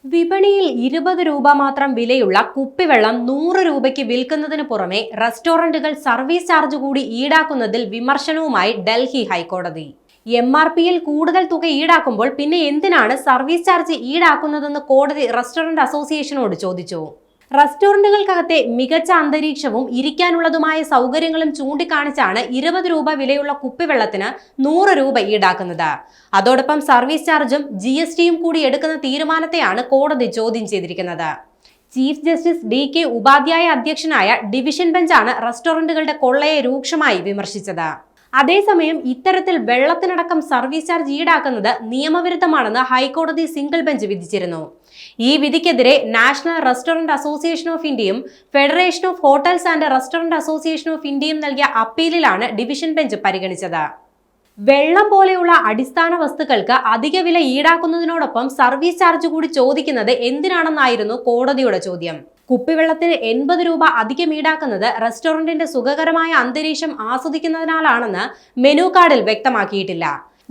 വിപണിയിൽ 20 രൂപ മാത്രം വിലയുള്ള കുപ്പിവെള്ളം 100 രൂപയ്ക്ക് വിൽക്കുന്നതിന് പുറമെ റെസ്റ്റോറന്റുകൾ സർവീസ് ചാർജ് കൂടി ഈടാക്കുന്നതിൽ വിമർശനവുമായി ഡൽഹി ഹൈക്കോടതി. MRPയിൽ കൂടുതൽ തുക ഈടാക്കുമ്പോൾ പിന്നെ എന്തിനാണ് സർവീസ് ചാർജ് ഈടാക്കുന്നതെന്ന് കോടതി റെസ്റ്റോറന്റ് അസോസിയേഷനോട് ചോദിച്ചു. റെസ്റ്റോറന്റുകൾക്കകത്തെ മികച്ച അന്തരീക്ഷവും ഇരിക്കാനുള്ളതുമായ സൗകര്യങ്ങളും ചൂണ്ടിക്കാണിച്ചാണ് 20 രൂപ വിലയുള്ള കുപ്പിവെള്ളത്തിന് 100 രൂപ ഈടാക്കുന്നത്. അതോടൊപ്പം സർവീസ് ചാർജും GSTയും കൂടി എടുക്കുന്ന തീരുമാനത്തെയാണ് കോടതി ചോദ്യം ചെയ്തിരിക്കുന്നത്. ചീഫ് ജസ്റ്റിസ് DK ഉപാധ്യായ അധ്യക്ഷനായ ഡിവിഷൻ ബെഞ്ചാണ് റെസ്റ്റോറന്റുകളുടെ കൊള്ളയെ രൂക്ഷമായി വിമർശിച്ചത്. അതേസമയം ഇത്തരത്തിൽ വെള്ളത്തിനടക്കം സർവീസ് ചാർജ് ഈടാക്കുന്നത് നിയമവിരുദ്ധമാണെന്ന് ഹൈക്കോടതി സിംഗിൾ ബെഞ്ച് വിധിച്ചിരുന്നു. ഈ വിധിക്കെതിരെ നാഷണൽ റെസ്റ്റോറന്റ് അസോസിയേഷൻ ഓഫ് ഇന്ത്യയും federation of hotels and restaurant association of ഇന്ത്യയും നൽകിയ അപ്പീലിലാണ് ഡിവിഷൻ ബെഞ്ച് പരിഗണിച്ചത്. വെള്ളം പോലെയുള്ള അടിസ്ഥാന വസ്തുക്കൾക്ക് അധിക വില ഈടാക്കുന്നതിനോടൊപ്പം സർവീസ് ചാർജ് കൂടി ചോദിക്കുന്നത് എന്തിനാണെന്നായിരുന്നു കോടതിയുടെ ചോദ്യം. കുപ്പിവെള്ളത്തിന് 80 രൂപ അധികം ഈടാക്കുന്നത് റെസ്റ്റോറന്റിന്റെ സുഖകരമായ അന്തരീക്ഷം ആസ്വദിക്കുന്നതിനാലാണെന്ന് മെനു കാർഡിൽ വ്യക്തമാക്കിയിട്ടില്ല.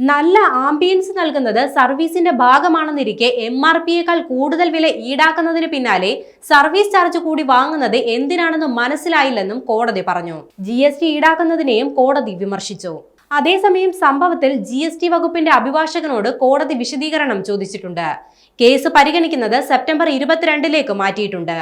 നല്ല ആംബിയൻസ് നൽകുന്നത് സർവീസിന്റെ ഭാഗമാണെന്നിരിക്കെ MRPയേക്കാൾ കൂടുതൽ വില ഈടാക്കുന്നതിന് പിന്നാലെ സർവീസ് ചാർജ് കൂടി വാങ്ങുന്നത് എന്തിനാണെന്ന് മനസ്സിലായില്ലെന്നും കോടതി പറഞ്ഞു. GST ഈടാക്കുന്നതിനെയും കോടതി വിമർശിച്ചു. അതേസമയം സംഭവത്തിൽ GST വകുപ്പിന്റെ അഭിഭാഷകനോട് കോടതി വിശദീകരണം ചോദിച്ചിട്ടുണ്ട്. കേസ് പരിഗണിക്കുന്നത് സെപ്റ്റംബർ 22 മാറ്റിയിട്ടുണ്ട്.